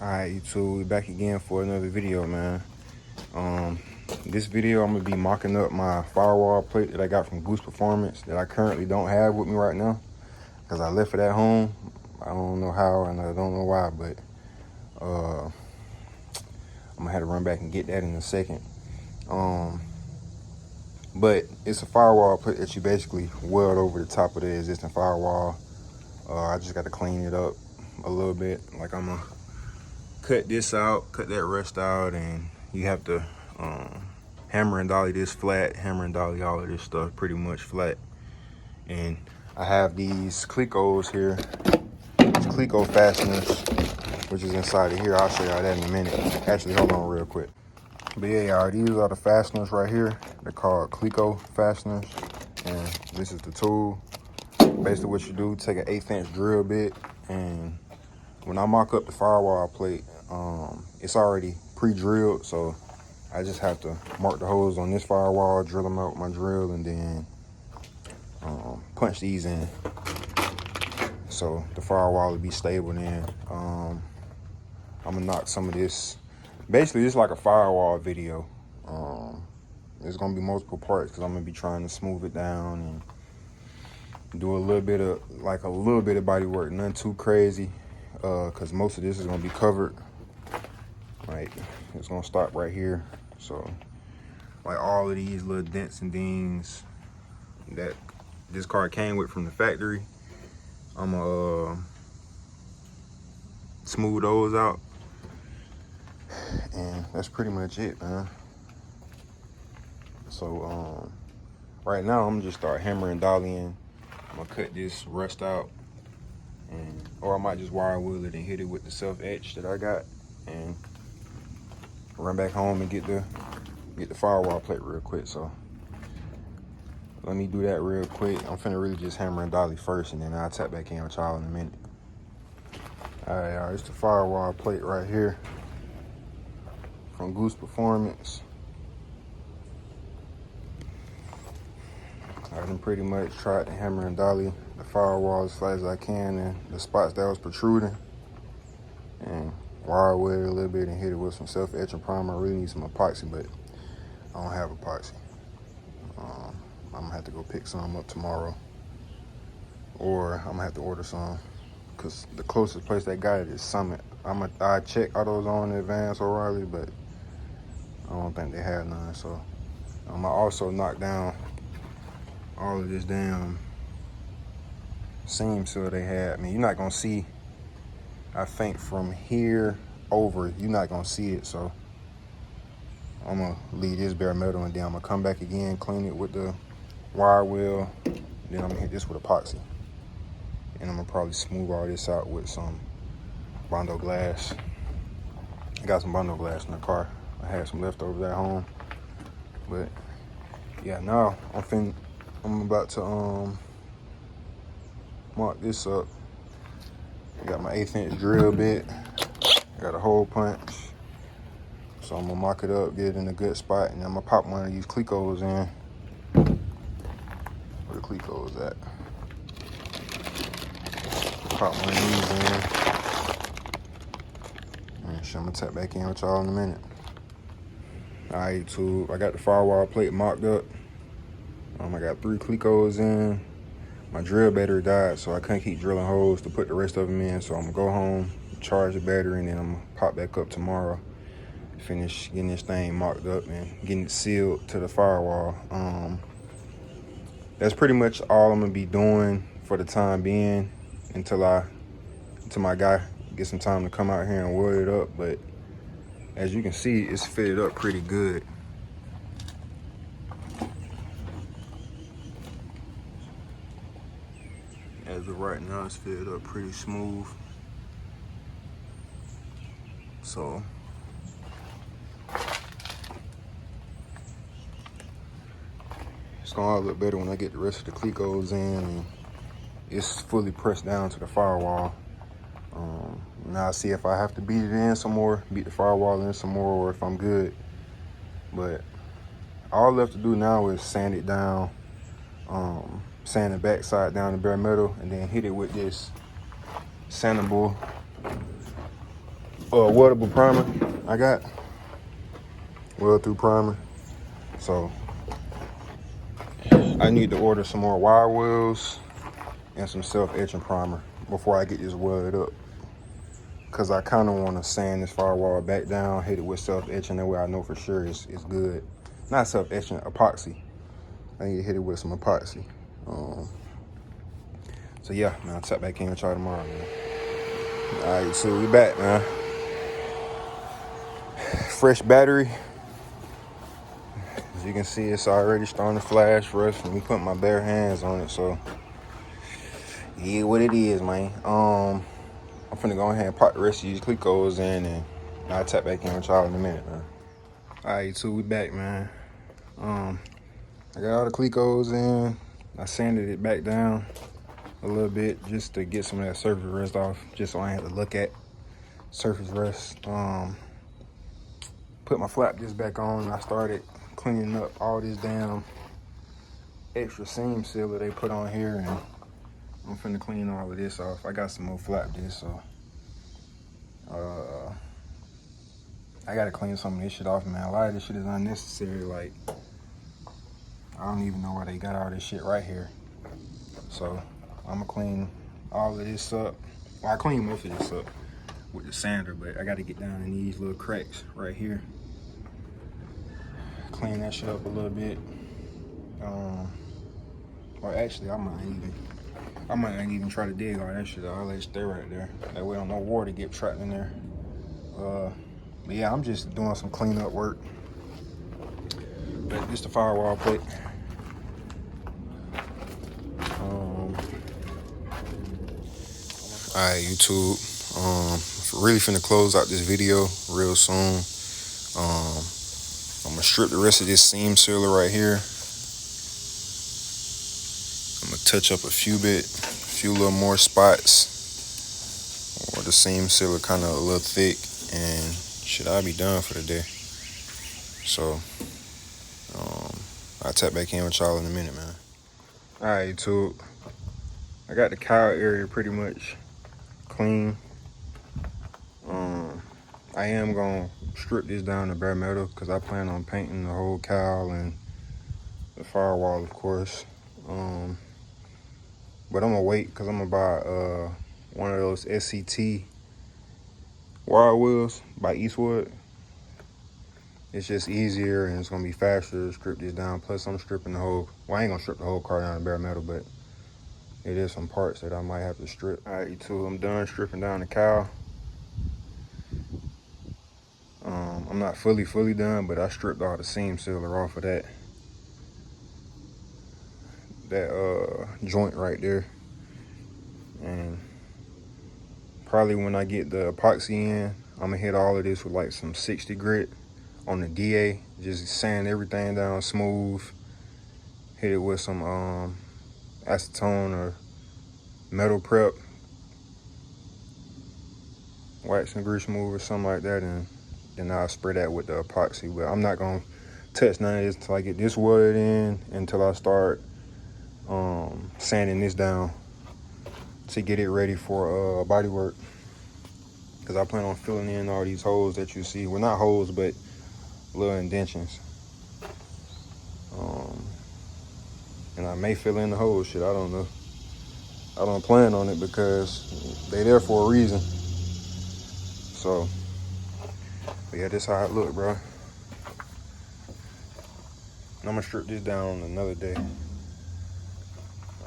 Alright, YouTube, we back again for another video, man. This video I'm gonna be mocking up my firewall plate that I got from Goosse Performance that I currently don't have with me right now because I left it at home. I don't know how and I don't know why, but I'm gonna have to run back and get that in a second. But it's a firewall plate that you basically weld over the top of the existing firewall. I just got to clean it up a little bit. Like I'm gonna cut this out, cut that rust out, and you have to hammer and dolly this flat, hammer and dolly all of this stuff pretty much flat. And I have these Clecos here, these Cleco fasteners, which is inside of here. I'll show y'all that in a minute. Actually, hold on real quick. But yeah, y'all, these are the fasteners right here. They're called Cleco fasteners, and this is the tool. Basically what you do, take an 1/8 inch drill bit, and when I mock up the firewall plate, it's already pre-drilled, so I just have to mark the holes on this firewall, drill them out with my drill, and then punch these in so the firewall will be stable. Then I'm gonna knock some of this. Basically, it's like a firewall video. There's gonna be multiple parts because I'm gonna be trying to smooth it down and do a little bit of body work, nothing too crazy, because most of this is gonna be covered. Like, it's gonna stop right here. So like all of these little dents and dings that this car came with from the factory, I'm gonna smooth those out, and that's pretty much it, man. So right now I'm just start hammering dollying. I'm gonna cut this rust out, or I might just wire wheel it and hit it with the self etch that I got, and run back home and get the firewall plate real quick. So let me do that real quick. I'm finna really just hammer and dolly first, and then I'll tap back in with y'all in a minute. All right, it's the firewall plate right here from Goosse Performance. I done pretty much tried to hammer and dolly the firewall as flat as I can, and the spots that was protruding, and wire wheel it a little bit and hit it with some self etching primer. I really need some epoxy, but I don't have epoxy. I'm gonna have to go pick some up tomorrow, or I'm gonna have to order some, because the closest place they got it is Summit. I check AutoZone in advance, O'Reilly, but I don't think they have none. So I'm gonna also knock down all of this damn seam seal they had. I mean, you're not gonna see, I think from here over, you're not gonna see it. So I'm gonna leave this bare metal, and then I'm gonna come back again, clean it with the wire wheel, then I'm gonna hit this with epoxy, and I'm gonna probably smooth all this out with some Bondo glass. I got some Bondo glass in the car. I had some leftovers at home, but yeah, now I'm about to mark this up. I got my 1/8 inch drill bit, got a hole punch, so I'm gonna mark it up, get it in a good spot, and I'm gonna pop one of these Clecos in. Where the Clecos at? Pop one of these in, and I'm gonna tap back in with y'all in a minute. All right, YouTube, I got the firewall plate marked up. I got 3 Clecos in. My drill battery died, so I couldn't keep drilling holes to put the rest of them in. So I'm gonna go home, charge the battery, and then I'm gonna pop back up tomorrow, finish getting this thing marked up and getting it sealed to the firewall. That's pretty much all I'm gonna be doing for the time being until my guy gets some time to come out here and weld it up. But as you can see, it's fitted up pretty good. As of right now, it's fitted up pretty smooth. So it's gonna all look better when I get the rest of the Clecos in and it's fully pressed down to the firewall. Now I'll see if I have to beat it in some more, beat the firewall in some more, or if I'm good. But all left to do now is sand it down, sand the backside down to bare metal, and then hit it with this sandable weldable primer. I got weld through primer. So I need to order some more wire wells and some self-etching primer before I get this welded up. Cause I kind of want to sand this firewall back down, hit it with self-etching. That way I know for sure it's good. Not self-etching, epoxy. I need to hit it with some epoxy. So yeah, man, I'll tap back in with y'all tomorrow, man. All right, so we back, man. Fresh battery. As you can see, it's already starting to flash for us. Me putting my bare hands on it, so yeah, what it is, man. I'm finna go ahead and pop the rest of these Clicos in, and I'll tap back in with y'all in a minute, man. All right, so we back, man. I got all the Clicos in. I sanded it back down a little bit just to get some of that surface rust off, just so I had to look at surface rust. Put my flap disc back on, and I started cleaning up all this damn extra seam sealer they put on here, and I'm finna clean all of this off. I got some more flap disc, so I gotta clean some of this shit off, man. A lot of this shit is unnecessary. Like, I don't even know why they got all this shit right here. So I'm gonna clean all of this up. Well, I clean most of this up with the sander, but I gotta get down in these little cracks right here. Clean that shit up a little bit. Or actually, I might not even try to dig all that shit out. I'll let it stay right there. That way, no water get trapped in there. But yeah, I'm just doing some cleanup work. But this the firewall plate. Alright, YouTube. Really finna close out this video real soon. I'm gonna strip the rest of this seam sealer right here. I'm gonna touch up a few little more spots where the seam sealer kind of a little thick, and shit, I'll be done for the day. So I'll tap back in with y'all in a minute, man. All right, YouTube. I got the cowl area pretty much clean. I am gonna strip this down to bare metal because I plan on painting the whole cowl and the firewall, of course. But I'm gonna wait because I'm gonna buy one of those SCT wire wheels by Eastwood. It's just easier and it's gonna be faster to strip this down. Plus I'm stripping the whole, well, I ain't gonna strip the whole car down to bare metal, but it is some parts that I might have to strip. All right, YouTube, I'm done stripping down the cowl. I'm not fully done, but I stripped all the seam sealer off of that joint right there. And probably when I get the epoxy in, I'm gonna hit all of this with like some 60 grit on the DA. Just sand everything down smooth. Hit it with some acetone or metal prep, wax and grease remover, something like that, and then I'll spray that with the epoxy. But I'm not gonna touch none of this until I get this welded in, until I start sanding this down to get it ready for body work. Because I plan on filling in all these holes that you see. Well, not holes, but little indentions. And I may fill in the holes, shit, I don't know. I don't plan on it because they there for a reason. So, but yeah, this how it look, bro. And I'm gonna strip this down another day.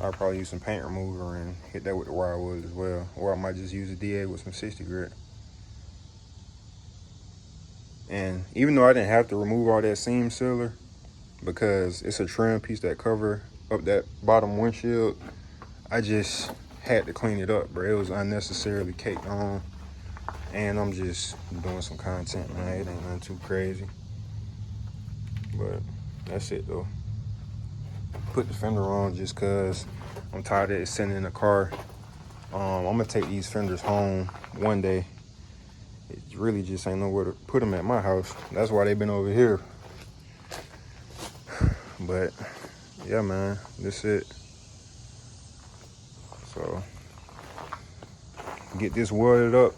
I'll probably use some paint remover and hit that with the wire wood as well. Or I might just use a DA with some 60 grit. And even though I didn't have to remove all that seam sealer, because it's a trim piece that cover up that bottom windshield, I just had to clean it up, bro. It was unnecessarily caked on. And I'm just doing some content, man. It ain't nothing too crazy. But that's it, though. Put the fender on just because I'm tired of it sitting in the car. I'm going to take these fenders home one day. It really just ain't nowhere to put them at my house. That's why they've been over here. But, yeah, man, that's it. So, get this welded up,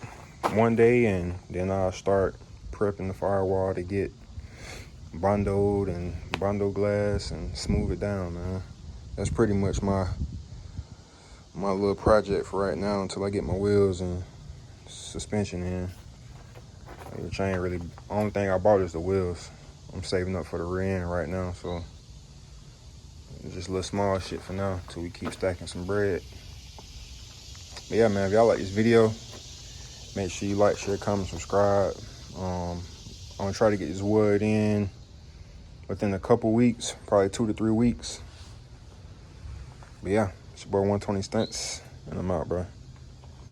one day, and then I'll start prepping the firewall to get bondoed and bondo glass and smooth it down, man. That's pretty much my little project for right now until I get my wheels and suspension in. The chain really, only thing I bought is the wheels. I'm saving up for the rear end right now, so it's just a little small shit for now till we keep stacking some bread. But yeah, man, if y'all like this video, make sure you like, share, comment, subscribe. I'm gonna try to get this wood in within a couple weeks, probably 2 to 3 weeks. But yeah, it's your boy 120 Stunts, and I'm out, bro.